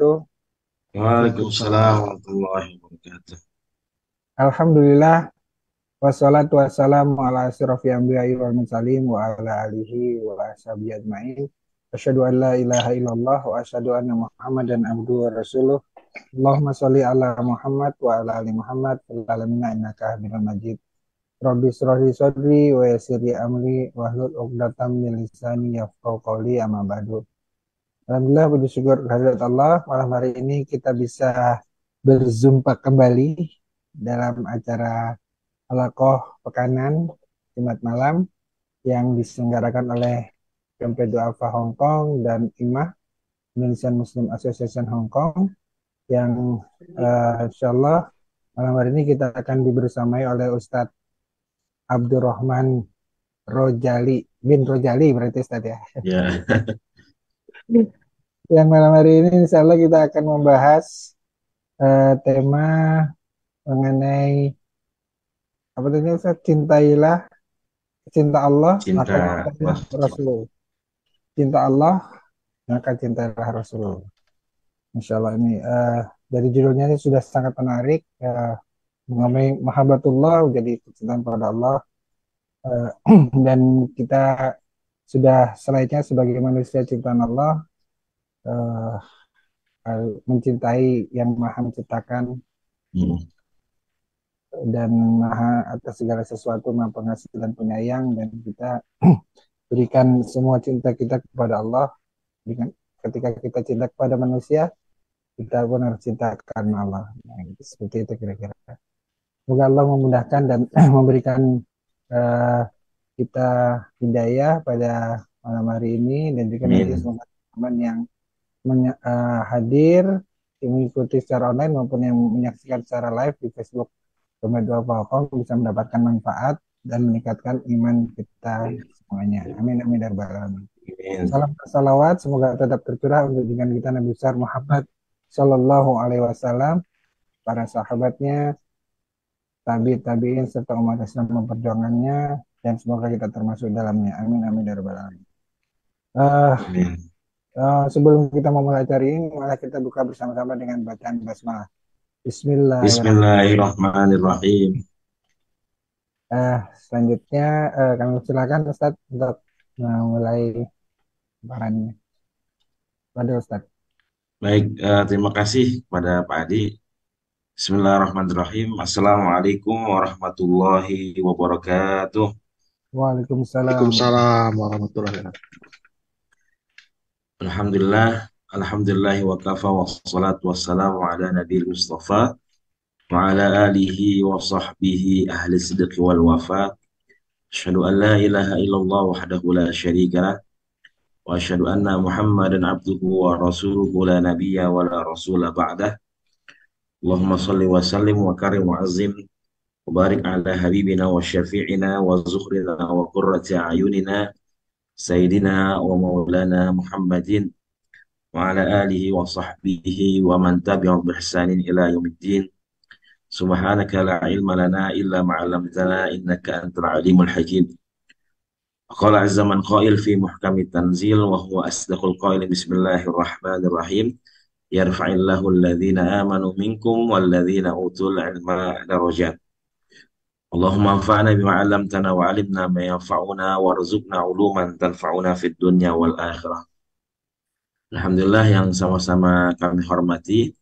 wabarakatuh. Waalaikumsalam warahmatullahi wabarakatuh. Alhamdulillah, wassalatu wassalamu ala asyrafil anbiya'i wal mursalin wa ala alihi wa ashabihi ajma'in. Asyhadu an la ilaha illallah wa asyhadu anna Muhammadan abduhu wa rasuluh. Allahumma sholli ala Muhammad wa ala ali Muhammad fil alamin innaka Hamidum Majid. Rabbi shrah li sadri wa yassir li amri wahlul 'uqdatam min lisani yafqahu qawli amma ba'du. Alhamdulillah puji syukur kehadirat Allah, malam hari ini kita bisa berzumpa kembali dalam acara Halaqah Pekanan Jumat malam yang diselenggarakan oleh Dompet Duafa Hong Kong dan IMAH Indonesian Muslim Association Hong Kong yang insya Allah malam hari ini kita akan dibersamai oleh Ustadz Abdurrahman Rojali bin Rojali berarti Ustadz ya. Ya, Yang malam hari ini insya Allah kita akan membahas tema mengenai apa tadi Ustaz? Cintailah, cinta Allah maka cinta cintailah Rasulullah. Rasul. Cinta Allah maka cintailah Rasul. Insya Allah ini dari judulnya ini sudah sangat menarik, mengenai mahabbatullah jadi kecintaan pada Allah, eh, dan kita sudah selainnya sebagai manusia ciptaan Allah, eh, mencintai yang maha menciptakan Hmm. dan maha atas segala sesuatu, maha pengasih dan penyayang, dan kita berikan semua cinta kita kepada Allah dengan ketika kita cinta kepada manusia kita pun harus cinta karena Allah. Nah, gitu, seperti itu kira-kira. Semoga Allah memudahkan dan memberikan eh, kita hidayah pada malam hari ini, dan juga nanti Amin. semoga teman yang hadir yang mengikuti secara online maupun yang menyaksikan secara live di Facebook Dompet Dua Falcon bisa mendapatkan manfaat dan meningkatkan iman kita semuanya. Amin amin ya rabbal alamin. Amin. Salam salawat semoga tetap tercurah untuk junjungan kita Nabi besar Muhammad Shallallahu Alaihi Wasallam, para sahabatnya, tabiin serta umat Islam memperjuangannya, dan semoga kita termasuk dalamnya. Amin amin ya rabbal alamin. Eh, Amin. sebelum kita memulai acara ini, mari kita buka bersama-sama dengan bacaan basmalah. Bismillahirrahmanirrahim. Bismillahirrahmanirrahim. Selanjutnya kami silakan Ustadz untuk memulai paparannya. Pada Ustadz. Baik, terima kasih kepada Pak Adi. Bismillahirrahmanirrahim. Assalamualaikum warahmatullahi wabarakatuh. Waalaikumsalam. Waalaikumsalam warahmatullahi wabarakatuh. Alhamdulillah, alhamdulillahi wa kafa wassalatu wassalamu ala nabil mustafa wa ala alihi wa sahbihi ahli sidqi wal wafa. Asyhadu an la ilaha illallah wahdahu la syarika lah. وأشهد أن محمدا عبده ورسوله لا نبي ولا رسول بعده اللهم صل وسلم وكرم وعظم وبارك على حبيبنا وشفيعنا وزخرنا وقرة أعيننا سيدنا ومولانا محمد وعلى آله وصحبه ومن تبعهم بإحسان إلى يوم الدين سبحانك لا علم لنا إلا ما علمتنا إنك أنت العليم الحكيم قال عز من قائل في محكم التنزيل وهو أصدق القائل بسم الله الرحمن الرحيم يرفع الله الذين آمنوا منكم والذين أوتوا العلم درجات اللهم انفعنا بما علمتنا وعلمنا ما ينفعنا وارزقنا علوما تنفعنا في الدنيا والآخرة. Alhamdulillah yang sama-sama kami hormati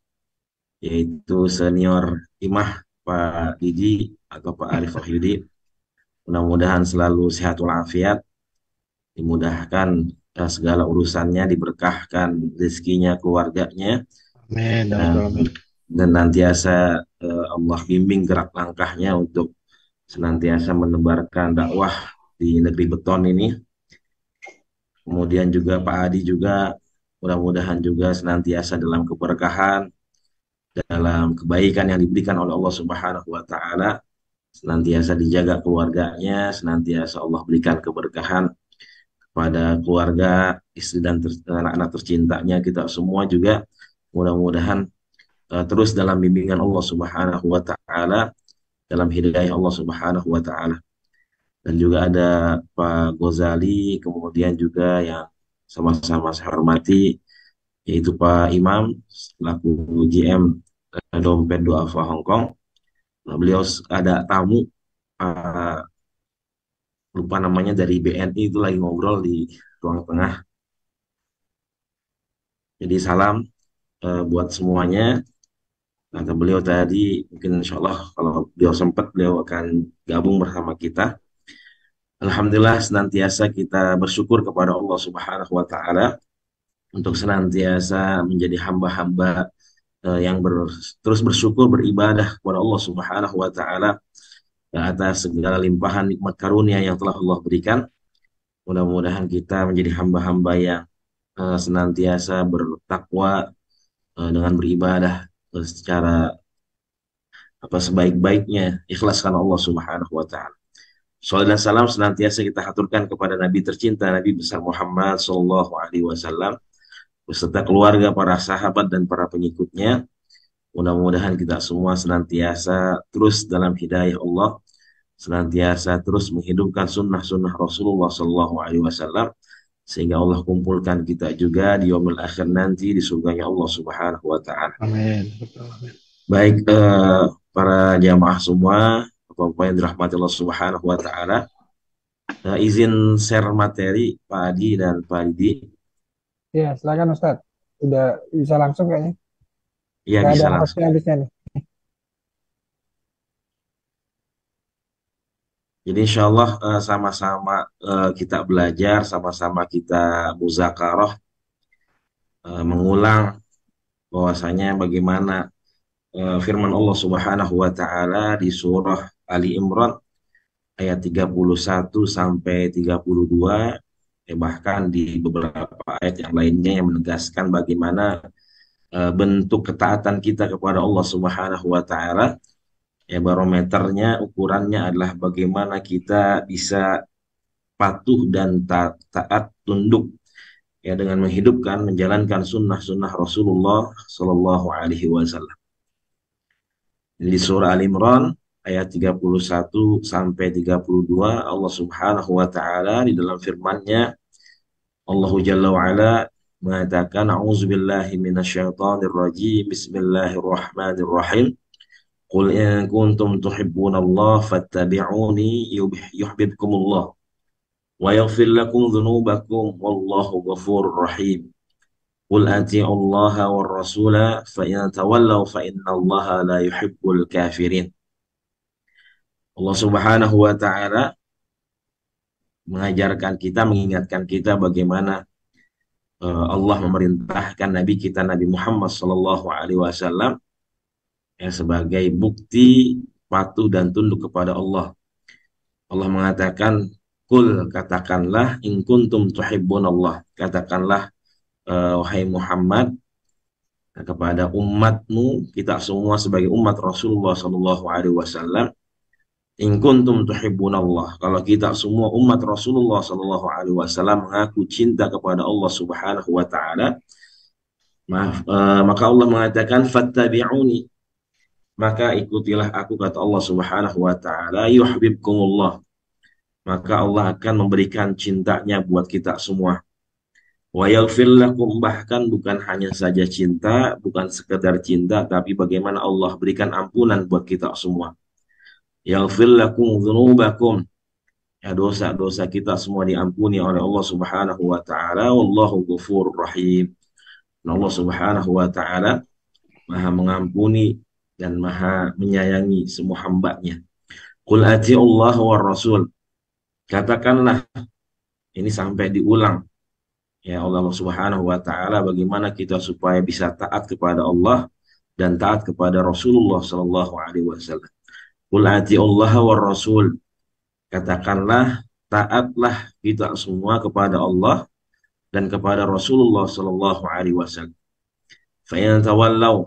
yaitu senior Imah Pak Didi atau Pak Arif Wahyudi. Mudah-mudahan selalu sehat walafiat, dimudahkan segala urusannya, diberkahkan rezekinya, keluarganya, Amin. Ya dan Rabbal Alamin. nantiasa Allah bimbing gerak langkahnya untuk senantiasa menebarkan dakwah di negeri beton ini. Kemudian juga Pak Adi juga mudah-mudahan juga senantiasa dalam keberkahan, dalam kebaikan yang diberikan oleh Allah Subhanahu wa taala, senantiasa dijaga keluarganya, senantiasa Allah berikan keberkahan pada keluarga, istri dan anak-anak tercintanya kita semua juga mudah-mudahan terus dalam bimbingan Allah Subhanahu wa taala, dalam hidayah Allah Subhanahu wa taala. Dan juga ada Pak Gozali, kemudian juga yang sama-sama saya hormati yaitu Pak Imam selaku GM Dompet Duafa Hong Kong. Nah, beliau ada tamu, eh, lupa namanya, dari BNI itu lagi ngobrol di ruang tengah. Jadi salam buat semuanya. Kata beliau tadi, mungkin insya Allah kalau beliau sempat, beliau akan gabung bersama kita. Alhamdulillah senantiasa kita bersyukur kepada Allah Subhanahu wa Ta'ala untuk senantiasa menjadi hamba-hamba yang terus bersyukur beribadah kepada Allah Subhanahu wa Ta'ala atas segala limpahan nikmat karunia yang telah Allah berikan. Mudah-mudahan kita menjadi hamba-hamba yang senantiasa bertakwa dengan beribadah secara apa sebaik-baiknya, ikhlaskan Allah Subhanahu wa Ta'ala. Salawat dan salam senantiasa kita haturkan kepada Nabi tercinta, Nabi besar Muhammad Sallallahu Alaihi Wasallam, beserta keluarga, para sahabat, dan para pengikutnya. Mudah-mudahan kita semua senantiasa terus dalam hidayah Allah, senantiasa terus menghidupkan sunnah-sunnah Rasulullah Sallallahu Alaihi Wasallam, sehingga Allah kumpulkan kita juga di yaumil akhir nanti di surganya Allah Subhanahu Wa Ta'ala. Amin. Betul, amin. Baik, para jamaah semua, Bapak yang dirahmati Allah Subhanahu Wa Ta'ala, izin share materi Pak Adi dan Pak Didi. Ya, silakan Ustadz. Udah bisa langsung kayaknya. Ya, Nggak bisa ada langsung. habisnya nih. Jadi insya Allah sama-sama kita belajar, sama-sama kita muzakarah, mengulang bahwasanya bagaimana firman Allah Subhanahu wa Ta'ala di surah Ali Imran ayat 31 sampai 32, bahkan di beberapa ayat yang lainnya yang menegaskan bagaimana bentuk ketaatan kita kepada Allah Subhanahu wa Ta'ala. Ya, barometernya, ukurannya adalah bagaimana kita bisa patuh dan taat tunduk ya dengan menghidupkan, menjalankan sunnah-sunnah Rasulullah Shallallahu Alaihi Wasallam. Di surah Al Imran ayat 31 sampai 32, Allah Subhanahu wa Ta'ala di dalam firman-Nya, Allahu Jalla wa Ala mengatakan, A'udzubillahi minasyaitonir rajim, Bismillahirrahmanirrahim. Qul in kuntum tuhibbunallah fattabi'uni yuhibbukumullah wa yaghfir lakum dzunubakum wallahu ghafurur rahim. Qul ati'u Allah war rasula fa in tawallaw fa innallaha la yuhibbul kafirin. Allah Subhanahu wa Ta'ala mengajarkan kita, mengingatkan kita bagaimana Allah memerintahkan Nabi kita Nabi Muhammad sallallahu alaihi wasallam ya, sebagai bukti patuh dan tunduk kepada Allah. Allah mengatakan, Kul, katakanlah, in kuntum tuhibbunallah, katakanlah wahai Muhammad kepada umatmu, kita semua sebagai umat Rasulullah sallallahu alaihi wasallam, in kuntum tuhibbunallah, kalau kita semua umat Rasulullah sallallahu alaihi wasallam mengaku cinta kepada Allah Subhanahu wa Ta'ala, maka Allah mengatakan fattabi'uni, maka ikutilah aku, kata Allah Subhanahu wa Ta'ala, yuhibbukumullah, maka Allah akan memberikan cintanya buat kita semua. Wa yaghfir lakum, bahkan bukan hanya saja cinta, bukan sekedar cinta, tapi bagaimana Allah berikan ampunan buat kita semua. Yaghfir lakum dzunubakum, ya, dosa-dosa kita semua diampuni oleh Allah Subhanahu wa Ta'ala. Wallahu ghafurur rahim. Allah Subhanahu wa Ta'ala Maha mengampuni dan Maha menyayangi semua hambanya. Qul ati'ullah war rasul, katakanlah, ini sampai diulang ya Allah Subhanahu wa Ta'ala, bagaimana kita supaya bisa taat kepada Allah dan taat kepada Rasulullah sallallahu alaihi wasallam. Qul ati'ullah war rasul, katakanlah, taatlah kita semua kepada Allah dan kepada Rasulullah sallallahu alaihi wasallam. Fa in tawallaw,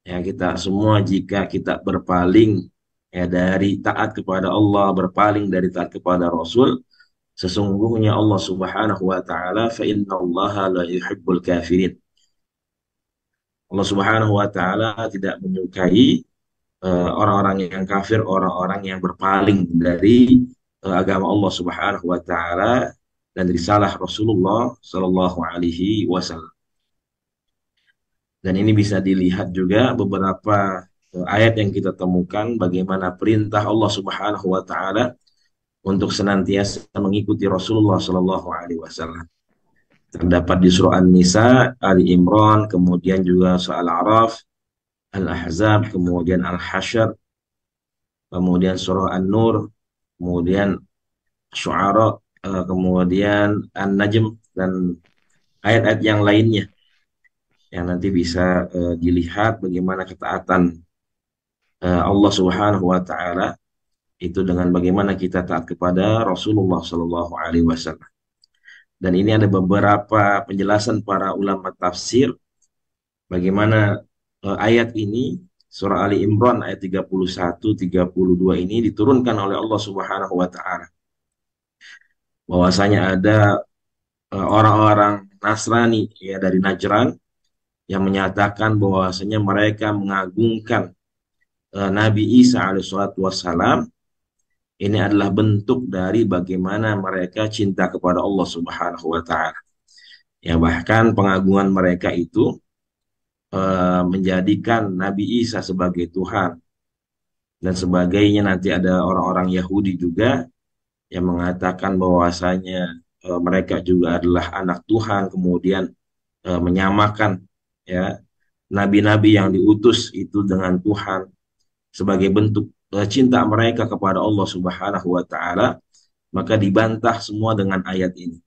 ya, kita semua jika kita berpaling ya dari taat kepada Allah, berpaling dari taat kepada Rasul, sesungguhnya Allah Subhanahu wa Ta'ala fa innallaha la yuhibbul kafirin. Allah Subhanahu wa Ta'ala tidak menyukai orang-orang yang kafir, orang-orang yang berpaling dari agama Allah Subhanahu wa Ta'ala dan risalah Rasulullah sallallahu alaihi wasallam. Dan ini bisa dilihat juga beberapa ayat yang kita temukan bagaimana perintah Allah Subhanahu wa taala untuk senantiasa mengikuti Rasulullah Shallallahu alaihi wasallam. Terdapat di surah An-Nisa, Ali Imran, kemudian juga surah Al-A'raf, Al-Ahzab, kemudian Al-Hasyr, kemudian surah An-Nur, kemudian Syu'ara, kemudian An-Najm, dan ayat-ayat yang lainnya yang nanti bisa dilihat bagaimana ketaatan Allah Subhanahu wa taala itu dengan bagaimana kita taat kepada Rasulullah Shallallahu alaihi wasallam. Dan ini ada beberapa penjelasan para ulama tafsir bagaimana ayat ini surah Ali Imran ayat 31 32 ini diturunkan oleh Allah Subhanahu wa taala. Bahwasanya ada orang-orang Nasrani ya dari Najran yang menyatakan bahwasanya mereka mengagungkan Nabi Isa alaihissalatu wassalam. Ini adalah bentuk dari bagaimana mereka cinta kepada Allah Subhanahu wa taala. Ya, bahkan pengagungan mereka itu menjadikan Nabi Isa sebagai Tuhan dan sebagainya. Nanti ada orang-orang Yahudi juga yang mengatakan bahwasanya mereka juga adalah anak Tuhan, kemudian menyamakan ya nabi-nabi yang diutus itu dengan Tuhan sebagai bentuk cinta mereka kepada Allah Subhanahu wa taala, maka dibantah semua dengan ayat ini.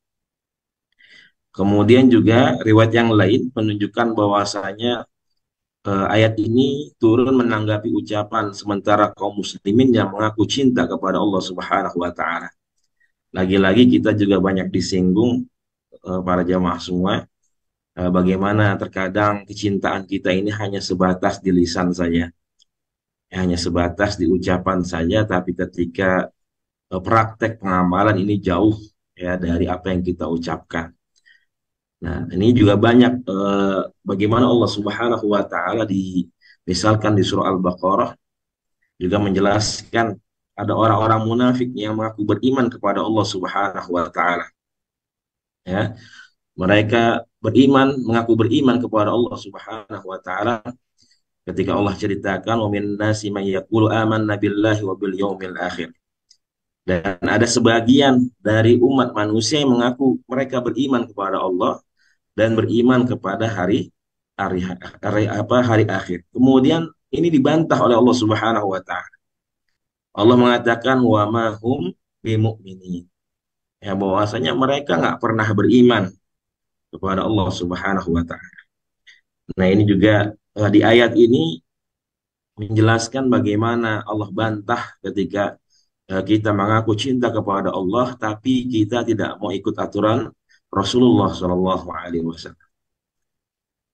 Kemudian juga riwayat yang lain menunjukkan bahwasanya ayat ini turun menanggapi ucapan sementara kaum muslimin yang mengaku cinta kepada Allah Subhanahu wa taala. Lagi-lagi kita juga banyak disinggung para jamaah semua bagaimana terkadang kecintaan kita ini hanya sebatas di lisan saja. Hanya sebatas di ucapan saja, tapi ketika praktek pengamalan ini jauh ya dari apa yang kita ucapkan. Nah, ini juga banyak bagaimana Allah Subhanahu wa taala misalkan di surah Al-Baqarah juga menjelaskan ada orang-orang munafik yang mengaku beriman kepada Allah Subhanahu wa taala. Ya, mereka beriman, mengaku beriman kepada Allah Subhanahu wa taala ketika Allah ceritakan wa min nasi may yaqulu amanna billahi wa bil yaumil akhir. Dan ada sebagian dari umat manusia yang mengaku mereka beriman kepada Allah dan beriman kepada hari akhir. Kemudian ini dibantah oleh Allah Subhanahu wa taala. Allah mengatakan wa ma hum bimu'minin. Ya, bahwasanya mereka nggak pernah beriman kepada Allah Subhanahu wa taala. Nah, ini juga di ayat ini menjelaskan bagaimana Allah bantah ketika kita mengaku cinta kepada Allah tapi kita tidak mau ikut aturan Rasulullah Shallallahu alaihi wasallam.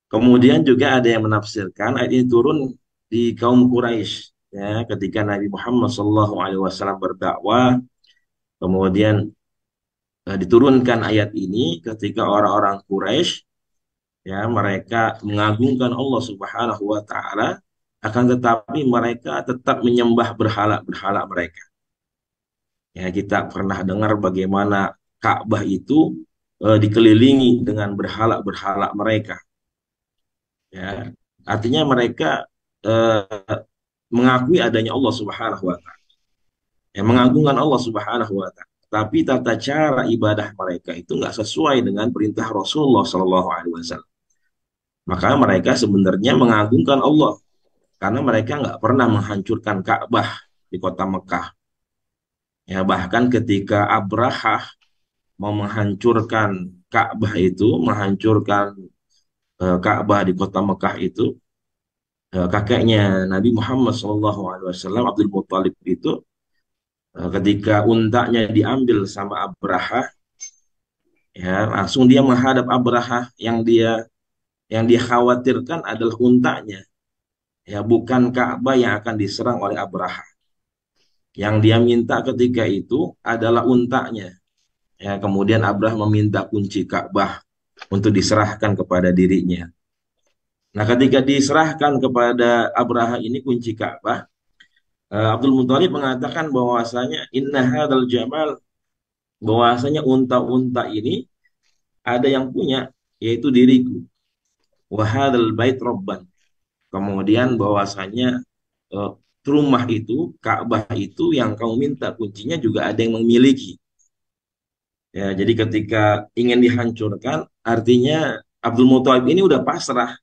Kemudian juga ada yang menafsirkan ayat ini turun di kaum Quraisy ya ketika Nabi Muhammad Shallallahu alaihi wasallam berdakwah, kemudian diturunkan ayat ini ketika orang-orang Quraisy ya mereka mengagungkan Allah Subhanahu wa taala, akan tetapi mereka tetap menyembah berhala-berhala mereka. Ya, kita pernah dengar bagaimana Ka'bah itu dikelilingi dengan berhala-berhala mereka. Ya, artinya mereka mengakui adanya Allah Subhanahu wa taala. Ya, mengagungkan Allah Subhanahu wa taala. Tapi tata cara ibadah mereka itu nggak sesuai dengan perintah Rasulullah Shallallahu alaihi wasallam. Maka mereka sebenarnya mengagungkan Allah karena mereka nggak pernah menghancurkan Ka'bah di kota Mekah. Ya, bahkan ketika Abrahah mau menghancurkan Ka'bah itu, menghancurkan Ka'bah di kota Mekah itu, kakeknya Nabi Muhammad SAW, Abdul Muthalib itu, ketika untanya diambil sama Abrahah, ya langsung dia menghadap Abrahah yang dia khawatirkan adalah untanya, ya bukan Ka'bah yang akan diserang oleh Abrahah. Yang dia minta ketika itu adalah untanya. Ya, kemudian Abrahah meminta kunci Ka'bah untuk diserahkan kepada dirinya. Nah, ketika diserahkan kepada Abrahah ini kunci Ka'bah, Abdul Muthalib mengatakan bahwasanya inna hadzal jamal, bahwasanya unta-unta ini ada yang punya, yaitu diriku. wa hadzal bait rabban. Kemudian bahwasanya eh, rumah itu, Ka'bah itu yang kamu minta kuncinya juga ada yang memiliki. Ya, jadi ketika ingin dihancurkan, artinya Abdul Muthalib ini udah pasrah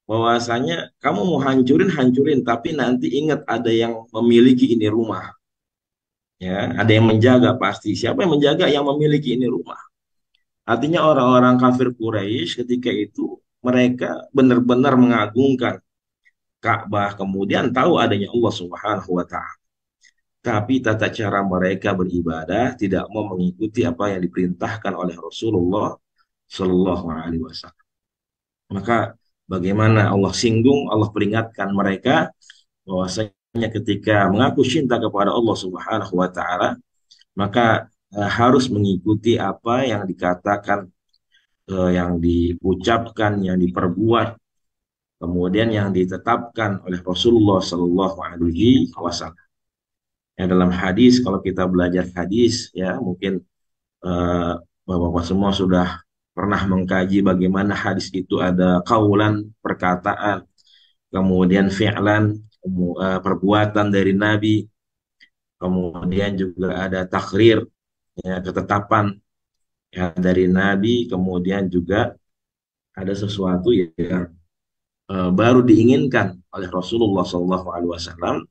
bahwasanya kamu mau hancurin hancurin, tapi nanti ingat ada yang memiliki ini rumah. Ya, ada yang menjaga pasti. Siapa yang menjaga? Yang memiliki ini rumah. Artinya orang-orang kafir Quraisy ketika itu mereka benar-benar mengagungkan Ka'bah, kemudian tahu adanya Allah Subhanahu wa taala. Tapi tata cara mereka beribadah tidak mau mengikuti apa yang diperintahkan oleh Rasulullah Shallallahu alaihi wasallam. Maka bagaimana Allah singgung, Allah peringatkan mereka bahwasanya ketika mengaku cinta kepada Allah Subhanahu wa taala, maka harus mengikuti apa yang dikatakan, yang diucapkan, yang diperbuat, kemudian yang ditetapkan oleh Rasulullah Shallallahu alaihi wasallam. Ya, dalam hadis, kalau kita belajar hadis, ya mungkin eh, Bapak-bapak semua sudah pernah mengkaji bagaimana hadis itu ada kaulan, perkataan, kemudian fi'lan, perbuatan dari Nabi, kemudian juga ada takrir, ya, ketetapan ya, dari Nabi, kemudian juga ada sesuatu yang baru diinginkan oleh Rasulullah SAW,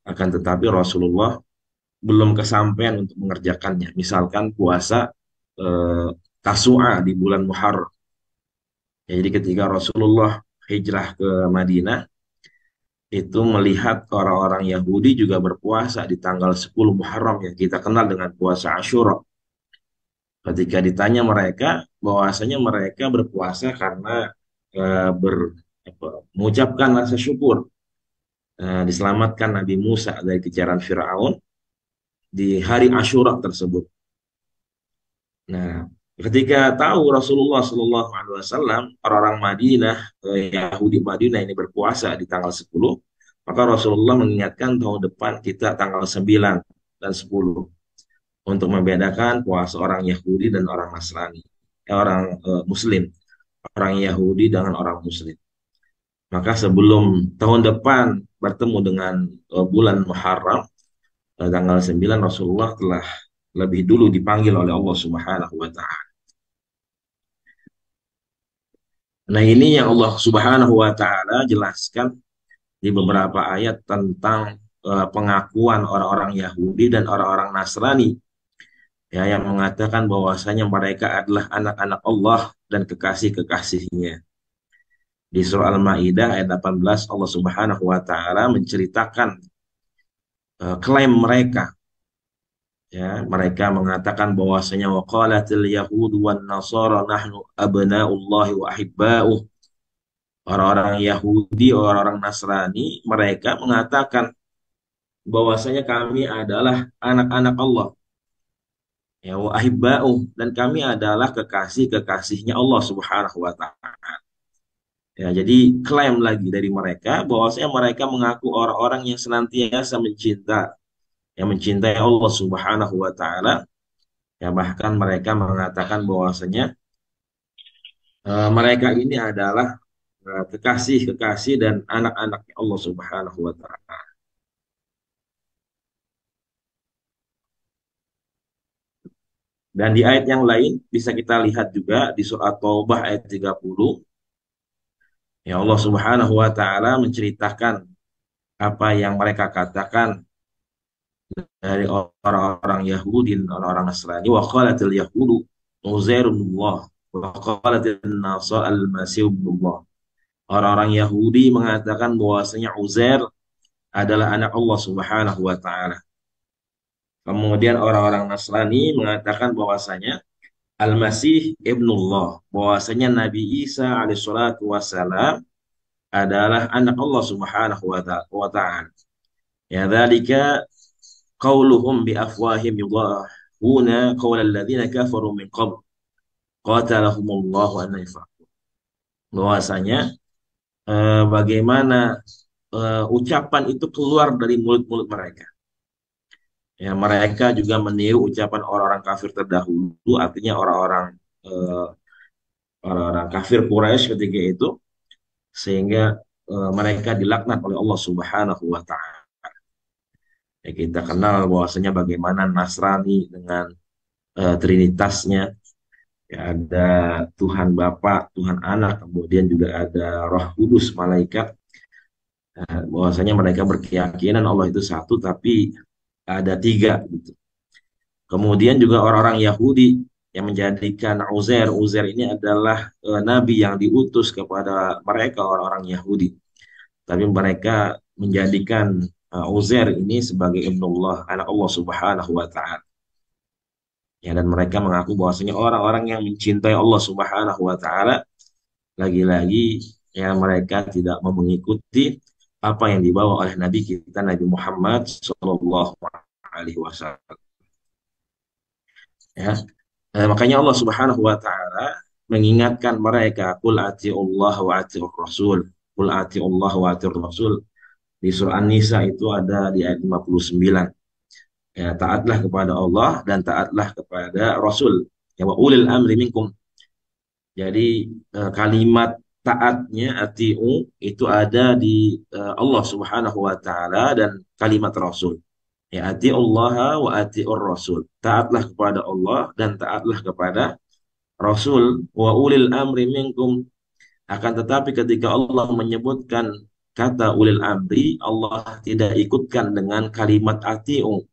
akan tetapi Rasulullah belum kesampaian untuk mengerjakannya. Misalkan puasa eh, Tasu'a di bulan Muharram. Ya, jadi ketika Rasulullah hijrah ke Madinah, itu melihat orang-orang Yahudi juga berpuasa di tanggal 10 Muharram yang kita kenal dengan puasa Asyura. Ketika ditanya mereka, bahwasanya mereka berpuasa karena mengucapkan rasa syukur, diselamatkan Nabi Musa dari kejaran Firaun di hari Asyura tersebut. Nah, ketika tahu Rasulullah Shallallahu Alaihi Wasallam, orang-orang Madinah, Yahudi Madinah ini berpuasa di tanggal 10, maka Rasulullah mengingatkan tahun depan kita tanggal 9 dan 10 untuk membedakan puasa orang Yahudi dan orang Nasrani, orang Muslim, orang Yahudi dengan orang Muslim. Maka sebelum tahun depan bertemu dengan bulan Muharram, tanggal 9, Rasulullah telah lebih dulu dipanggil oleh Allah Subhanahu wa taala. Nah, ini yang Allah Subhanahu wa taala jelaskan di beberapa ayat tentang pengakuan orang-orang Yahudi dan orang-orang Nasrani, ya, yang mengatakan bahwasanya mereka adalah anak-anak Allah dan kekasih-kekasihnya. Di surah Al-Maidah ayat 18, Allah Subhanahu wa taala menceritakan klaim mereka. Ya, mereka mengatakan bahwasanya waqalatil yahudu wan nasara nahnu abnaullahi wa ahibba'uh. Orang-orang Yahudi, orang-orang Nasrani, mereka mengatakan bahwasanya kami adalah anak-anak Allah, ya, wa ahibba'uh, dan kami adalah kekasih-kekasihnya Allah Subhanahu wa taala. Ya, jadi klaim lagi dari mereka bahwasanya mereka mengaku orang-orang yang senantiasa mencintai Allah Subhanahu wa taala. Ya, bahkan mereka mengatakan bahwasanya mereka ini adalah kekasih-kekasih dan anak-anak Allah Subhanahu wa taala. Dan di ayat yang lain bisa kita lihat juga di surah Taubah ayat 30, ya, Allah Subhanahu wa taala menceritakan apa yang mereka katakan dari orang-orang Yahudi dan orang-orang Nasrani. Wa qalatil yahudu Uzairullah wa qalatil Nasara al-Masih ibnullah. Orang-orang Yahudi mengatakan bahwasanya Uzair adalah anak Allah Subhanahu wa taala. Kemudian orang-orang Nasrani mengatakan bahwasanya Al-Masih ibnullah, bahwasanya Nabi Isa alaihissalatu wassalam adalah anak Allah Subhanahu wa taala. Ya, dzalika qauluhum bi afwahim yudahuna qaulal ladzina kafaru min qabl qatalahumullahu an yafaqun. Bahwasanya bagaimana ucapan itu keluar dari mulut-mulut mereka. Ya, mereka juga meniru ucapan orang-orang kafir terdahulu, artinya orang-orang kafir Quraisy ketika itu sehingga mereka dilaknat oleh Allah Subhanahu wa taala. Ya, kita kenal bahwasanya bagaimana Nasrani dengan trinitasnya. Ya, ada Tuhan Bapa, Tuhan Anak, kemudian juga ada Roh Kudus, malaikat. Bahwasanya mereka berkeyakinan Allah itu satu, tapi ada tiga gitu. Kemudian juga orang-orang Yahudi yang menjadikan Uzair ini adalah nabi yang diutus kepada mereka orang-orang Yahudi. Tapi mereka menjadikan Uzair ini sebagai ibnullah, anak Allah Subhanahu wa taala. Ya, dan mereka mengaku bahwasanya orang-orang yang mencintai Allah Subhanahu wa taala lagi-lagi ya mereka tidak mau mengikuti apa yang dibawa oleh Nabi kita Nabi Muhammad Shallallahu Alaihi Wasallam. Ya, makanya Allah Subhanahu Wa Taala mengingatkan mereka, Qul atiullah wa atiur Rasul, Qul atiullah wa atiur Rasul. Di surah An-Nisa itu ada di ayat 59. Ya, taatlah kepada Allah dan taatlah kepada Rasul. Ya, wa ulil amri minkum. Jadi kalimat taatnya atiu itu ada di Allah Subhanahu wa taala dan kalimat Rasul. Ya Allah wa atiur Rasul. Taatlah kepada Allah dan taatlah kepada Rasul. Wa ulil amri minkum. Akan tetapi ketika Allah menyebutkan kata ulil amri, Allah tidak ikutkan dengan kalimat atiu.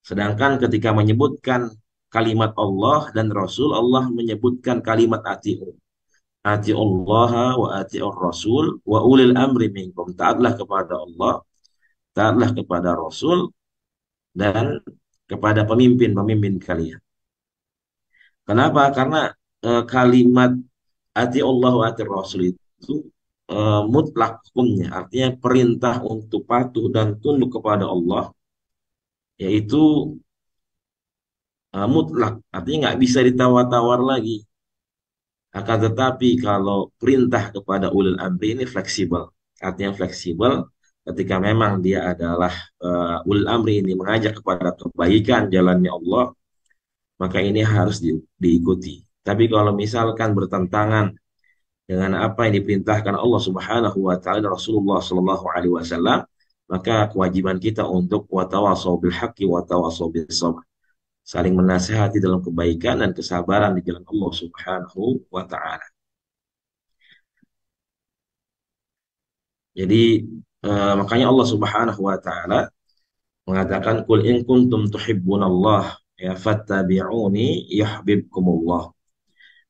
Sedangkan ketika menyebutkan kalimat Allah dan Rasul, Allah menyebutkan kalimat atiu. Atiullaha wa atiur Rasul wa ulil amri minkum. Taatlah kepada Allah, taatlah kepada Rasul dan kepada pemimpin-pemimpin kalian. Kenapa? Karena kalimat atiullah wa atiur Rasul itu mutlak hukumnya, artinya perintah untuk patuh dan tunduk kepada Allah, yaitu mutlak, artinya nggak bisa ditawar-tawar lagi. Akan tetapi kalau perintah kepada ulil amri ini fleksibel. Artinya fleksibel ketika memang dia adalah ulil amri ini mengajak kepada kebaikan jalannya Allah, maka ini harus diikuti. Tapi kalau misalkan bertentangan dengan apa yang diperintahkan Allah Subhanahu wa taala dan Rasulullah Shallallahu alaihi wasallam, maka kewajiban kita untuk watawasau bil haqqi watawasau bis sabr. Saling menasihati dalam kebaikan dan kesabaran di jalan Allah Subhanahu wa taala. Jadi makanya Allah Subhanahu wa taala mengatakan qul in kuntum tuhibbunallah ya fattabi'uni yuhibbukumullah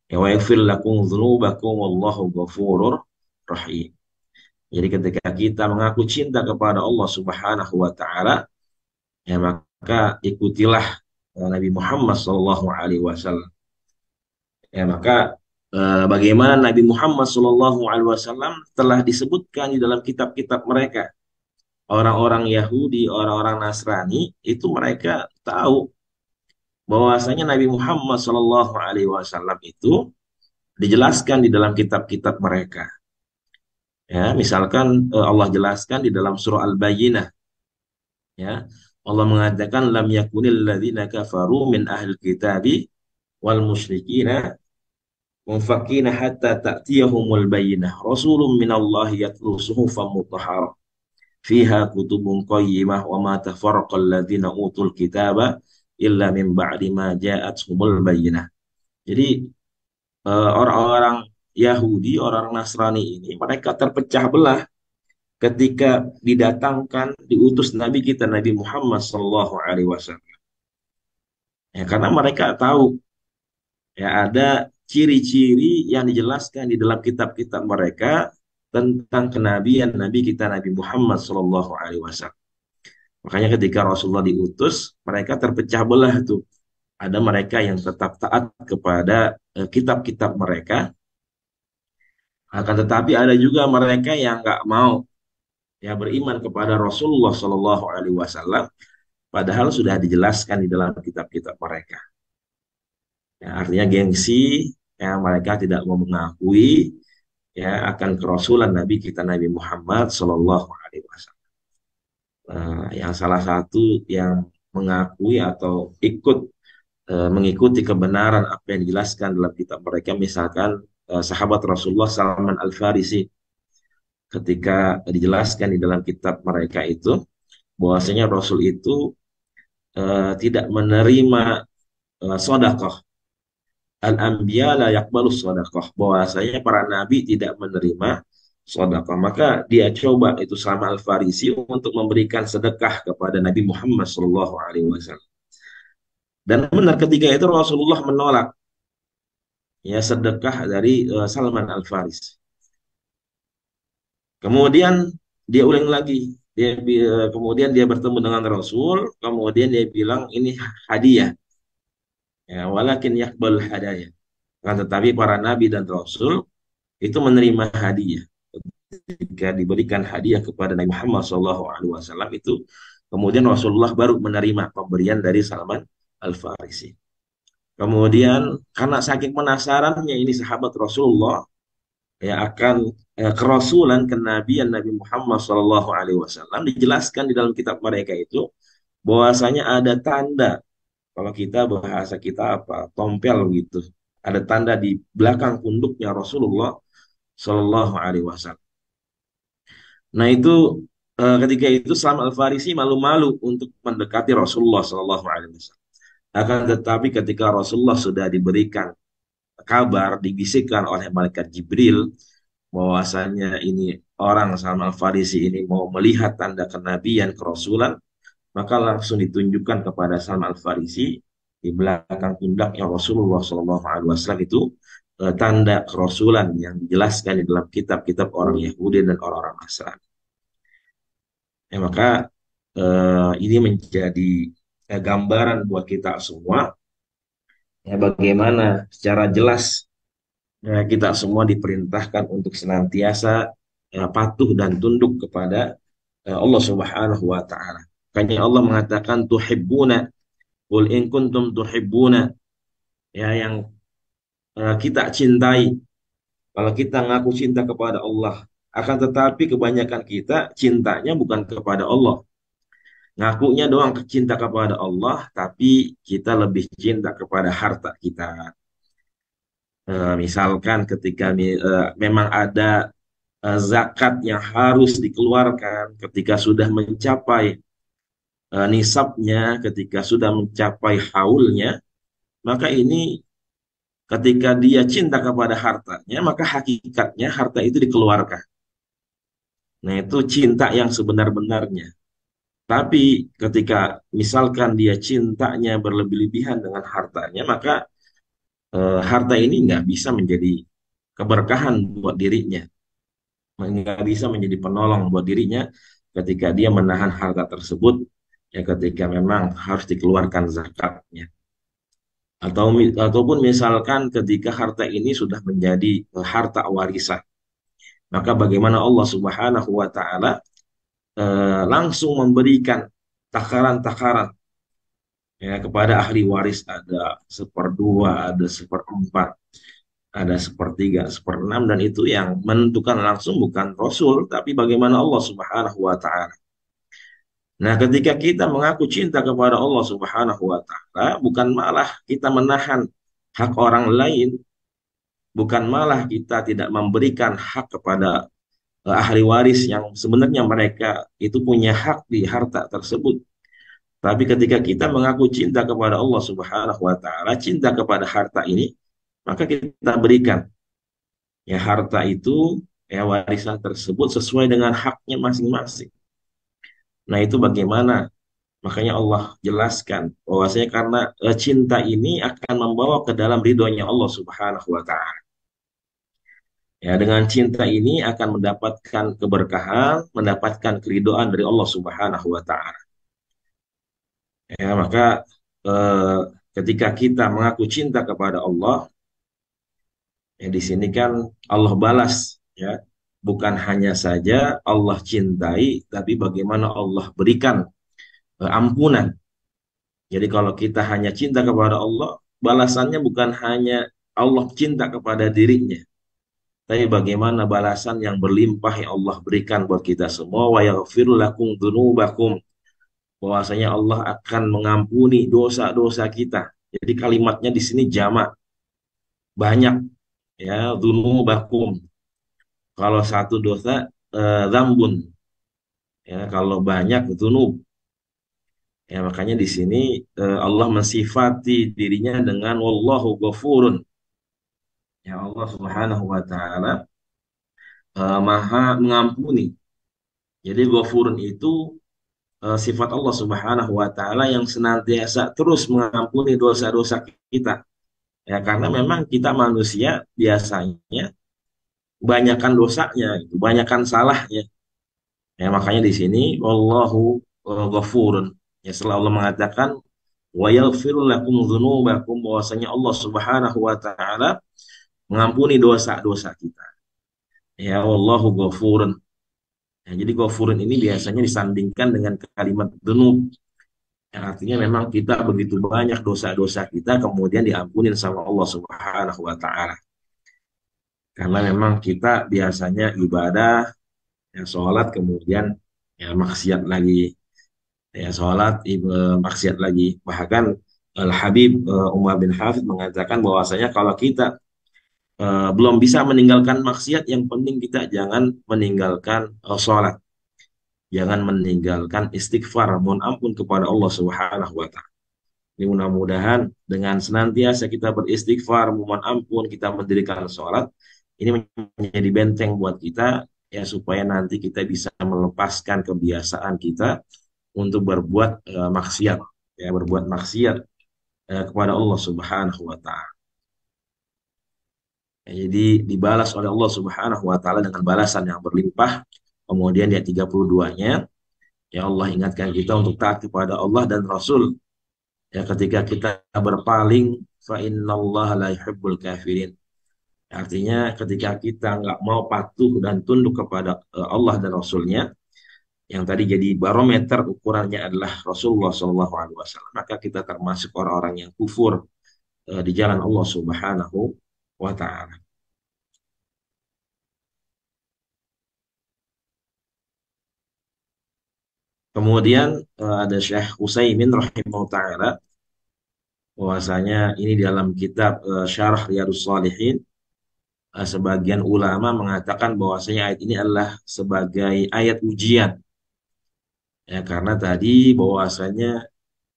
ya wa yaghfir lakum dzunubakum wallahu ghafurur rahim. Jadi ketika kita mengaku cinta kepada Allah Subhanahu wa taala, ya maka ikutilah Nabi Muhammad sallallahu alaihi wasallam. Ya maka bagaimana Nabi Muhammad sallallahu alaihi wasallam telah disebutkan di dalam kitab-kitab mereka. Orang-orang Yahudi, orang-orang Nasrani itu mereka tahu bahwasanya Nabi Muhammad sallallahu alaihi wasallam itu dijelaskan di dalam kitab-kitab mereka. Ya, misalkan Allah jelaskan di dalam surah Al-Bayyinah, ya. Allah mengatakan lam yakunil ladzina kafaru min ahlil kitabi wal musyrikina munfakina hatta ta'tiyahumul bayyinah rasulun minallahi yatlu suhufan mutahharah fiha kutubun qayyimah wa ma tafarraqal ladzina utul kitaba illa min ba'di ma ja'atuhumul bayyinah. Jadi orang-orang Yahudi, orang Nasrani ini mereka terpecah belah ketika didatangkan diutus Nabi kita Nabi Muhammad Sallallahu Alaihi Wasallam. Ya, karena mereka tahu ya ada ciri-ciri yang dijelaskan di dalam kitab-kitab mereka tentang kenabian Nabi kita Nabi Muhammad Sallallahu Alaihi Wasallam. Makanya ketika Rasulullah diutus, mereka terpecah belah tuh. Ada mereka yang tetap taat kepada kitab-kitab mereka, akan tetapi ada juga mereka yang nggak mau ya beriman kepada Rasulullah Shallallahu Alaihi Wasallam, padahal sudah dijelaskan di dalam kitab-kitab mereka. Ya, artinya gengsi, ya mereka tidak mau mengakui ya akan kerasulan Nabi kita Nabi Muhammad Shallallahu Alaihi Wasallam. Yang salah satu yang mengakui atau ikut mengikuti kebenaran apa yang dijelaskan dalam kitab mereka, misalkan sahabat Rasulullah Salman Al Farisi ketika dijelaskan di dalam kitab mereka itu bahwasanya Rasul itu tidak menerima sedekah. Al-anbiya la yaqbalu sedekah. Bahwasanya para nabi tidak menerima sedekah. Maka dia coba itu sama Al-Farisi untuk memberikan sedekah kepada Nabi Muhammad SAW. Dan benar ketika itu Rasulullah menolak ya sedekah dari Salman Al-Farisi. Kemudian dia ulang lagi. Kemudian dia bertemu dengan Rasul, kemudian dia bilang ini hadiah. Ya, walakin yakbal hadaya. Kan tetapi para nabi dan rasul itu menerima hadiah. Jika diberikan hadiah kepada Nabi Muhammad SAW itu, kemudian Rasulullah baru menerima pemberian dari Salman Al-Farisi. Kemudian karena saking penasarannya ini sahabat Rasulullah ya akan kerasulan kenabian Nabi Muhammad SAW dijelaskan di dalam kitab mereka itu bahwasanya ada tanda, kalau kita bahasa kita apa, tompel gitu, ada tanda di belakang punduknya Rasulullah Shallallahu Alaihi Wasallam. Nah itu ketika itu Salman Al Farisi malu-malu untuk mendekati Rasulullah Shallallahu Alaihi Wasallam. Akan tetapi ketika Rasulullah sudah diberikan kabar, dibisikkan oleh malaikat Jibril bahwasanya ini orang Salman Al Farisi ini mau melihat tanda kenabian kerasulan, maka langsung ditunjukkan kepada Salman Al Farisi di belakang pundaknya Rasulullah SAW itu tanda kerasulan yang dijelaskan di dalam kitab-kitab orang Yahudi dan orang-orang Nasrani. Ya, maka ini menjadi gambaran buat kita semua ya bagaimana secara jelas ya, kita semua diperintahkan untuk senantiasa patuh dan tunduk kepada Allah Subhanahu wa taala. Makanya Allah mengatakan tuhibbuna qul in kuntum tuhibbuna, ya yang kita cintai. Kalau kita ngaku cinta kepada Allah, akan tetapi kebanyakan kita cintanya bukan kepada Allah. Ngakunya doang cinta kepada Allah, tapi kita lebih cinta kepada harta kita. Misalkan ketika memang ada zakat yang harus dikeluarkan ketika sudah mencapai nisabnya, ketika sudah mencapai haulnya, maka ini ketika dia cinta kepada hartanya, maka hakikatnya harta itu dikeluarkan. Nah, itu cinta yang sebenar-benarnya. Tapi ketika misalkan dia cintanya berlebih-lebihan dengan hartanya, maka harta ini nggak bisa menjadi keberkahan buat dirinya. Nggak bisa menjadi penolong buat dirinya ketika dia menahan harta tersebut, ya ketika memang harus dikeluarkan zakatnya. Ataupun misalkan ketika harta ini sudah menjadi harta warisan, maka bagaimana Allah Subhanahu wa taala langsung memberikan takaran-takaran ya kepada ahli waris, ada seperdua, ada seperempat, ada sepertiga, seperenam, dan itu yang menentukan langsung bukan Rasul tapi bagaimana Allah Subhanahu wa taala. Nah, ketika kita mengaku cinta kepada Allah Subhanahu wa taala, bukan malah kita menahan hak orang lain, bukan malah kita tidak memberikan hak kepada ahli waris yang sebenarnya mereka itu punya hak di harta tersebut. Tapi ketika kita mengaku cinta kepada Allah Subhanahu wa taala, cinta kepada harta ini, maka kita berikan ya harta itu, ya warisan tersebut sesuai dengan haknya masing-masing. Nah, itu bagaimana? Makanya Allah jelaskan bahwasanya karena cinta ini akan membawa ke dalam ridhonya Allah Subhanahu wa taala. Ya, dengan cinta ini akan mendapatkan keberkahan, mendapatkan keridhaan dari Allah Subhanahu wa taala. Ya, maka eh, ketika kita mengaku cinta kepada Allah, ya di sini kan Allah balas ya. Bukan hanya saja Allah cintai, tapi bagaimana Allah berikan ampunan. Jadi kalau kita hanya cinta kepada Allah, balasannya bukan hanya Allah cinta kepada dirinya, tapi bagaimana balasan yang berlimpah yang Allah berikan buat kita semua. Wa yaghfir lakum dzunubakum, bahwasanya Allah akan mengampuni dosa-dosa kita. Jadi kalimatnya di sini jamak, banyak ya, dzunubakum. Kalau satu dosa dzambun. Ya, kalau banyak dzunub. Ya, makanya di sini Allah mensifati dirinya dengan wallahu ghafurun. Ya, Allah Subhanahu wa taala Maha mengampuni. Jadi ghafurun itu sifat Allah Subhanahu wa taala yang senantiasa terus mengampuni dosa-dosa kita. Ya, karena memang kita manusia biasanya banyakkan dosanya, gitu, banyakkan salahnya. Ya, makanya di sini wallahu ghafurun. Ya, setelah Allah mengatakan wa yaghfir lakum dzunubakum, bahwasanya Allah Subhanahu wa taala mengampuni dosa-dosa kita. Ya, wallahu ghafurun. Ya, jadi ghafurun ini biasanya disandingkan dengan kalimat dzunub. Yang artinya memang kita begitu banyak dosa-dosa kita kemudian diampunin sama Allah Subhanahu wa taala. Karena memang kita biasanya ibadah, ya sholat kemudian ya maksiat lagi, ya sholat maksiat lagi. Bahkan Al Habib Umar bin Hafid mengatakan bahwasanya kalau kita belum bisa meninggalkan maksiat, yang penting kita jangan meninggalkan sholat, jangan meninggalkan istighfar, mohon ampun kepada Allah Subhanahu wa taala. Ini mudah-mudahan dengan senantiasa kita beristighfar, mohon ampun, kita mendirikan sholat, ini menjadi benteng buat kita, ya supaya nanti kita bisa melepaskan kebiasaan kita untuk berbuat maksiat, ya berbuat maksiat kepada Allah Subhanahu wa taala. Ya, jadi dibalas oleh Allah Subhanahu wa taala dengan balasan yang berlimpah. Kemudian di ayat 32-nya, ya Allah ingatkan kita untuk taat kepada Allah dan Rasul. Ya, ketika kita berpaling, fa innallaha la yuhibbul kafirin. Artinya ketika kita nggak mau patuh dan tunduk kepada Allah dan Rasulnya, yang tadi jadi barometer ukurannya adalah Rasulullah SAW, maka kita termasuk orang-orang yang kufur di jalan Allah Subhanahu wa Ta'ala. Kemudian ada Syekh Utsaimin rahimahullah ta'ala, bahwasanya ini dalam kitab Syarah Riyadhus Shalihin, sebagian ulama mengatakan bahwasanya ayat ini adalah sebagai ayat ujian. Ya, karena tadi bahwasanya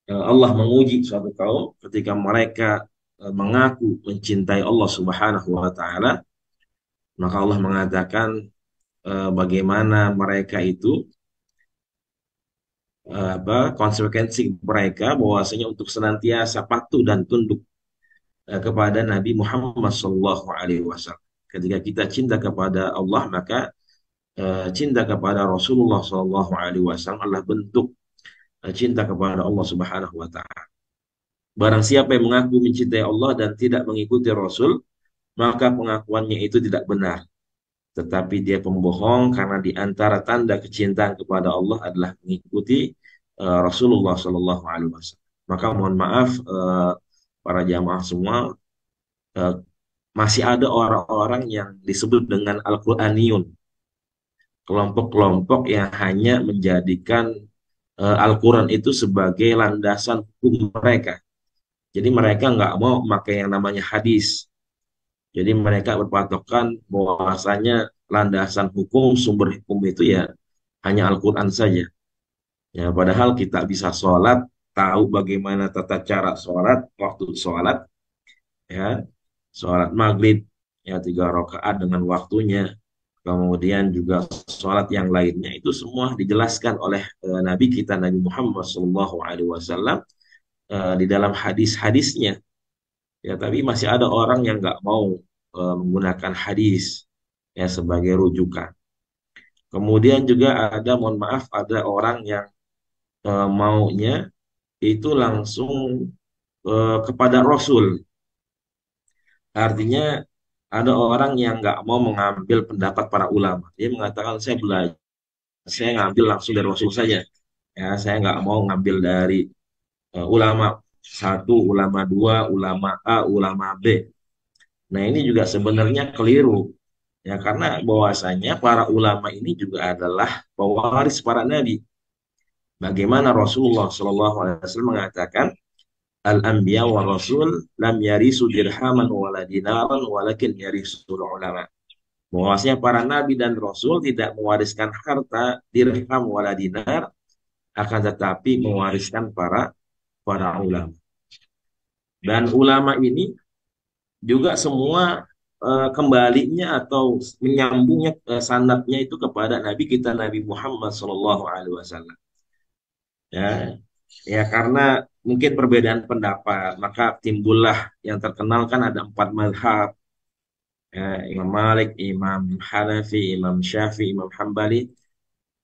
Allah menguji suatu kaum ketika mereka mengaku mencintai Allah Subhanahu wa taala, maka Allah mengatakan bagaimana mereka itu konsekuensi mereka bahwasanya untuk senantiasa patuh dan tunduk kepada Nabi Muhammad sallallahu alaihi wasallam. Ketika kita cinta kepada Allah, maka cinta kepada Rasulullah sallallahu alaihi wasallam adalah bentuk cinta kepada Allah Subhanahu wa taala. Barang siapa yang mengaku mencintai Allah dan tidak mengikuti Rasul, maka pengakuannya itu tidak benar. Tetapi dia pembohong, karena di antara tanda kecintaan kepada Allah adalah mengikuti Rasulullah Sallallahu Alaihi Wasallam. Maka mohon maaf para jamaah semua, uh, masih ada orang-orang yang disebut dengan Al-Quraniyun, kelompok-kelompok yang hanya menjadikan Al-Quran itu sebagai landasan hukum mereka. Jadi mereka nggak mau memakai yang namanya hadis. Jadi mereka berpatokan bahwasanya landasan hukum, sumber hukum itu ya hanya Al-Quran saja. Ya, padahal kita bisa sholat, tahu bagaimana tata cara sholat, waktu sholat, ya, sholat maghrib, ya 3 rakaat dengan waktunya. Kemudian juga sholat yang lainnya itu semua dijelaskan oleh Nabi kita Nabi Muhammad SAW di dalam hadis-hadisnya. Ya, tapi masih ada orang yang nggak mau menggunakan hadis ya sebagai rujukan. Kemudian juga ada, mohon maaf, ada orang yang maunya itu langsung kepada Rasul. Artinya ada orang yang nggak mau mengambil pendapat para ulama. Dia mengatakan saya belajar, saya ngambil langsung dari Rasul saja. Ya, saya nggak mau ngambil dari ulama satu, ulama dua, ulama A, ulama B. Nah, ini juga sebenarnya keliru. Ya, karena bahwasanya para ulama ini juga adalah pewaris para nabi. Bagaimana Rasulullah SAW mengatakan, Al-anbiya wa rasul lam yarisu dirhaman wala dinaran walakin yarisul ulama. Bahwasanya para nabi dan rasul tidak mewariskan harta dirham wala dinar, akan tetapi mewariskan para ulama. Dan ulama ini juga semua kembalinya atau menyambungnya sanadnya itu kepada Nabi kita Nabi Muhammad SAW. Ya, ya karena mungkin perbedaan pendapat, maka timbullah yang terkenal kan ada empat mazhab, ya, Imam Malik, Imam Hanafi, Imam Syafi'i, Imam Hambali.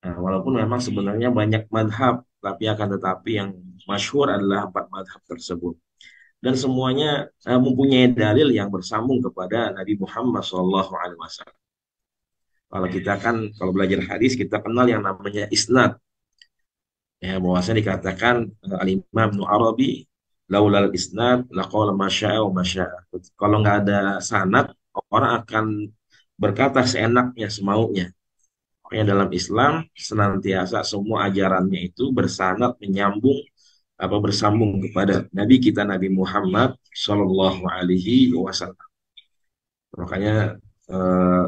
Nah, walaupun memang sebenarnya banyak madhab, tapi akan tetapi yang masyhur adalah empat madhab tersebut. Dan semuanya mempunyai dalil yang bersambung kepada Nabi Muhammad SAW. Kalau kita kan, kalau belajar hadis, kita kenal yang namanya isnad. Ya, bahwasanya dikatakan Al-Imam Ibnu Arabi, laulal isnad, laqala masya'a wa masya'a. Kalau nggak ada sanad, orang akan berkata seenaknya, semaunya. Makanya dalam Islam senantiasa semua ajarannya itu bersanad menyambung apa bersambung kepada Nabi kita Nabi Muhammad Shallallahu Alaihi Wasallam. Makanya eh,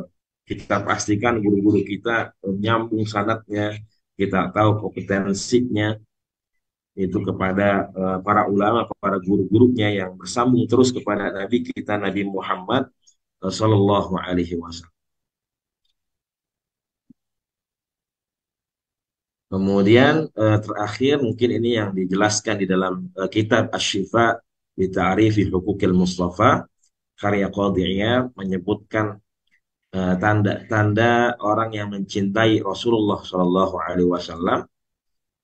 kita pastikan guru-guru kita nyambung sanadnya, kita tahu kompetensinya itu kepada para ulama, para guru-gurunya yang bersambung terus kepada Nabi kita Nabi Muhammad Shallallahu Alaihi Wasallam. Kemudian terakhir mungkin ini yang dijelaskan di dalam kitab Asy-Syifa bi Ta'rifi Huquqil Mustafa karya Qadhi Iyad menyebutkan tanda-tanda orang yang mencintai Rasulullah Shallallahu Alaihi Wasallam.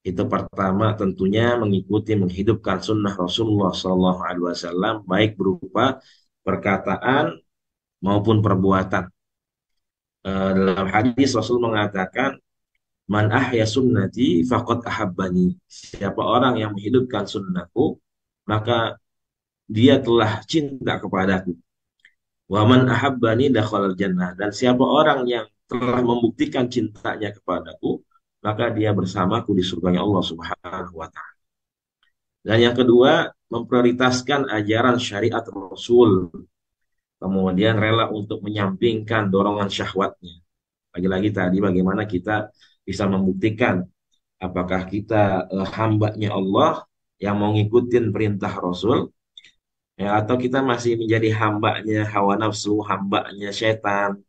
Itu pertama tentunya mengikuti menghidupkan sunnah Rasulullah Shallallahu Alaihi Wasallam baik berupa perkataan maupun perbuatan. Dalam hadis Rasul mengatakan man ahya sunnati faqad ahabbani. Siapa orang yang menghidupkan sunnahku, maka dia telah cinta kepadaku. Wa man ahabbani dakhalal jannah. Dan siapa orang yang telah membuktikan cintanya kepadaku, maka dia bersamaku di surganya Allah Subhanahu wa taala. Dan yang kedua, memprioritaskan ajaran syariat Rasul. Kemudian rela untuk menyampingkan dorongan syahwatnya. Lagi-lagi tadi bagaimana kita bisa membuktikan apakah kita hambanya Allah yang mau ngikutin perintah Rasul, ya, atau kita masih menjadi hambanya hawa nafsu, hambanya setan.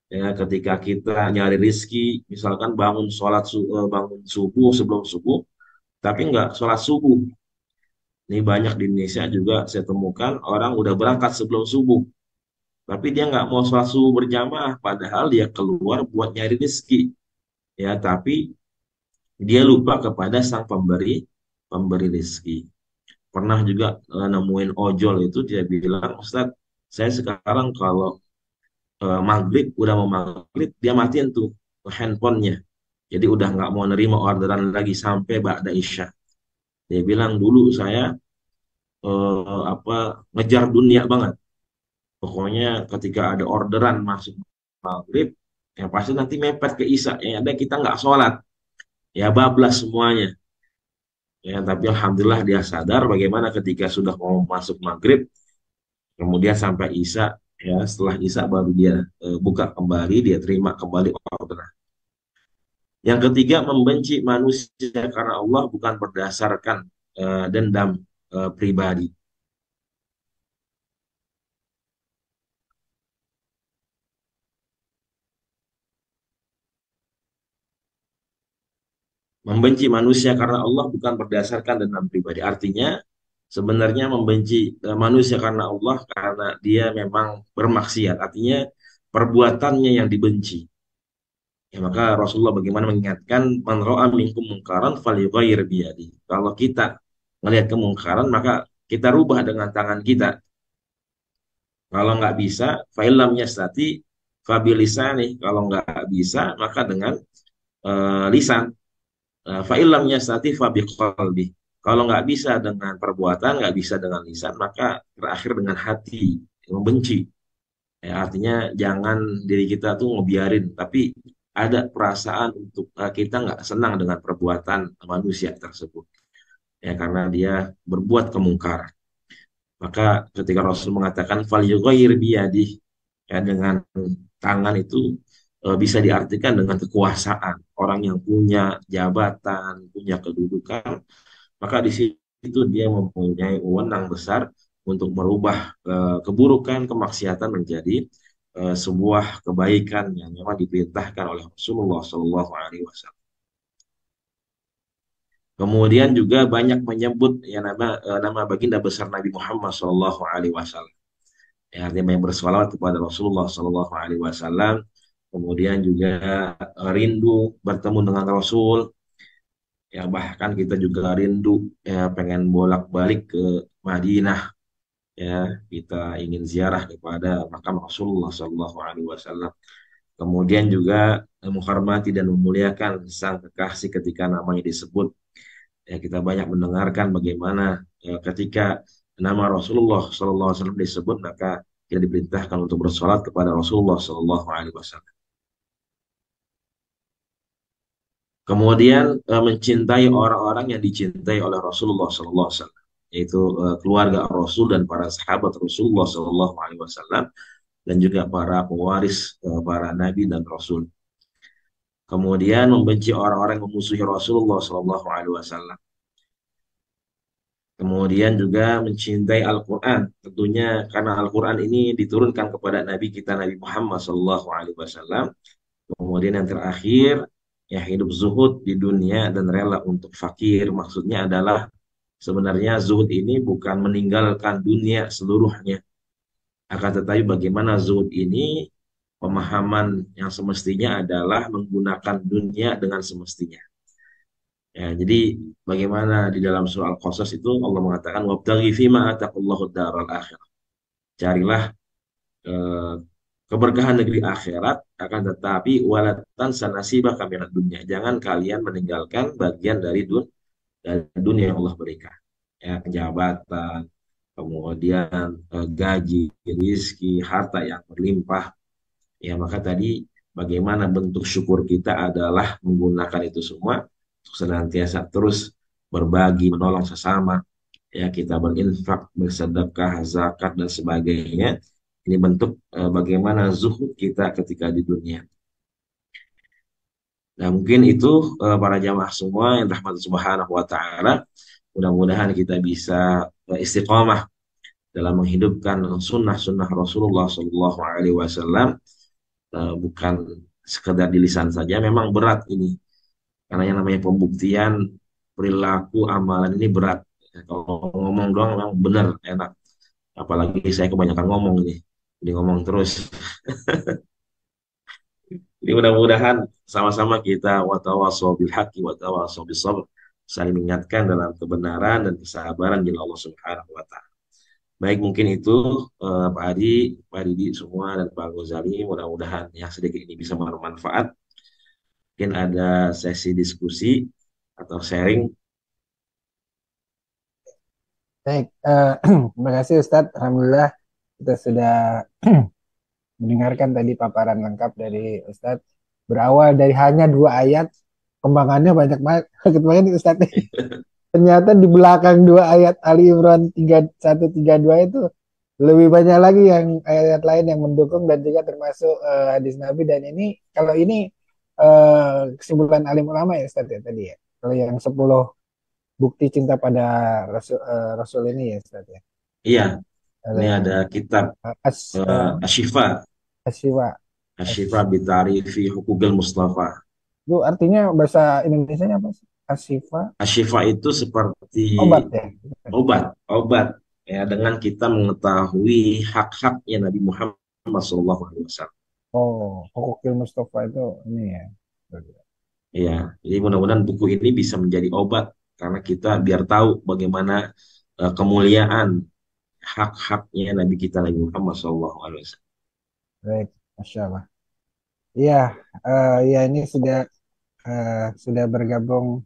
Ya, ketika kita nyari rizki, misalkan bangun subuh sebelum subuh, tapi nggak sholat subuh. Ini banyak di Indonesia juga saya temukan orang udah berangkat sebelum subuh, tapi dia nggak mau sholat subuh berjamaah, padahal dia keluar buat nyari rizki. Ya, tapi dia lupa kepada sang pemberi rezeki. Pernah juga nemuin ojol itu dia bilang, Ustadz, saya sekarang kalau maghrib udah mau maghrib dia matiin tuh handphonenya. Jadi udah nggak mau nerima orderan lagi sampai ba'da isya. Dia bilang dulu saya apa ngejar dunia banget. Pokoknya ketika ada orderan masuk maghrib, yang pasti nanti mepet ke isya. Yang ada kita nggak sholat, ya bablas semuanya. Ya, tapi alhamdulillah dia sadar bagaimana ketika sudah mau masuk maghrib, kemudian sampai isya, ya setelah isya baru dia buka kembali, dia terima kembali orderan. Yang ketiga, membenci manusia karena Allah bukan berdasarkan dendam pribadi. Membenci manusia karena Allah bukan berdasarkan dendam pribadi. Artinya sebenarnya membenci manusia karena Allah karena dia memang bermaksiat. Artinya perbuatannya yang dibenci. Ya, maka Rasulullah bagaimana mengingatkan man ra'a minkum mungkaran falyughayyir biyadi. Kalau kita melihat kemungkaran maka kita rubah dengan tangan kita. Kalau nggak bisa, fa'ilam yastati fabilisani. Kalau nggak bisa maka dengan lisan. Fa'ilam yastati fabiqalbi. Kalau nggak bisa dengan perbuatan, nggak bisa dengan lisan, maka terakhir dengan hati membenci. Ya, artinya jangan diri kita tuh ngebiarin, tapi ada perasaan untuk kita nggak senang dengan perbuatan manusia tersebut. Ya, karena dia berbuat kemungkaran. Maka ketika Rasul mengatakan fal yughayyir biyadih, ya dengan tangan itu bisa diartikan dengan kekuasaan. Orang yang punya jabatan, punya kedudukan, maka di situ dia mempunyai wewenang besar untuk merubah keburukan, kemaksiatan menjadi sebuah kebaikan yang memang diperintahkan oleh Rasulullah Shallallahu Alaihi Wasallam. Kemudian juga banyak menyebut ya nama baginda besar Nabi Muhammad Shallallahu Alaihi Wasallam. Ya, artinya banyak bersolawat kepada Rasulullah Shallallahu Alaihi Wasallam. Kemudian juga rindu bertemu dengan Rasul. Ya bahkan kita juga rindu ya pengen bolak-balik ke Madinah. Ya kita ingin ziarah kepada makam Rasulullah Shallallahu Alaihi Wasallam. Kemudian juga menghormati dan memuliakan sang kekasih ketika namanya disebut. Ya, kita banyak mendengarkan bagaimana ketika nama Rasulullah SAW disebut, maka kita diperintahkan untuk bersolat kepada Rasulullah SAW. Kemudian mencintai orang-orang yang dicintai oleh Rasulullah SAW, yaitu keluarga Rasul dan para sahabat Rasulullah SAW, dan juga para pewaris para nabi dan Rasul. Kemudian membenci orang-orang yang memusuhi Rasulullah SAW. Kemudian juga mencintai Al-Quran. Tentunya karena Al-Quran ini diturunkan kepada Nabi kita Nabi Muhammad SAW. Kemudian yang terakhir, ya hidup zuhud di dunia dan rela untuk fakir. Maksudnya adalah sebenarnya zuhud ini bukan meninggalkan dunia seluruhnya. Akan tetapi bagaimana zuhud ini, pemahaman yang semestinya adalah menggunakan dunia dengan semestinya. Ya, jadi bagaimana di dalam surah Al-Qasas itu Allah mengatakan wabtaghi fima ataqallahu daral akhirah. Carilah eh, keberkahan negeri akhirat, akan tetapi walatan sanasibah kaminat dunia. Jangan kalian meninggalkan bagian dari dunia yang Allah berikan. Ya, jabatan, kemudian gaji, rizki, harta yang berlimpah. Ya, maka tadi bagaimana bentuk syukur kita adalah menggunakan itu semua untuk senantiasa terus berbagi, menolong sesama. Ya, kita berinfak, bersedekah, zakat dan sebagainya. Ini bentuk bagaimana zuhud kita ketika di dunia. Nah, mungkin itu para jamaah semua yang rahmat subhanahu wa ta'ala. Mudah-mudahan kita bisa istiqamah dalam menghidupkan sunnah-sunnah Rasulullah Sallallahu Alaihi Wasallam. Bukan sekedar di lisan saja, memang berat ini. Karena yang namanya pembuktian perilaku amalan ini berat. Kalau ngomong doang memang benar enak. Apalagi saya kebanyakan ngomong ini. Jadi ngomong terus. Jadi mudah-mudahan sama-sama kita watawasau bil haqqi watawasau bis sabr, saling mengingatkan dalam kebenaran dan kesabaran di Allah Subhanahu wa taala. Baik, mungkin itu Pak Adi, Pak Didi semua dan Pak Ghazali, mudah-mudahan yang sedikit ini bisa bermanfaat. Mungkin ada sesi diskusi atau sharing. Baik, terima kasih Ustadz. Alhamdulillah kita sudah mendengarkan tadi paparan lengkap dari Ustadz. Berawal dari hanya 2 ayat, kembangannya banyak banget. Banyak banget nih, Ustadz. Ternyata di belakang 2 ayat Ali Imran 31-32 itu lebih banyak lagi yang ayat lain yang mendukung dan juga termasuk hadis Nabi. Dan ini kalau ini kesimpulan alim ulama ya Ustadz ya tadi ya. Kalau yang 10 bukti cinta pada Rasul ini ya Ustadz ya. Iya, Kalau ini yang ada kitab Ashifa, Asyifa. Ashifa Bitarifi Hukugil Mustafa. Itu artinya bahasa Indonesianya apa sih? Asyifa, Ashifa itu seperti obat ya. obat ya dengan kita mengetahui hak-haknya Nabi Muhammad SAW. Oh, Hukukil Mustafa itu ini ya. Ya, jadi mudah-mudahan buku ini bisa menjadi obat karena kita biar tahu bagaimana kemuliaan hak-haknya Nabi kita Nabi Muhammad SAW. Baik, Masya Allah. Iya, ya ini sudah bergabung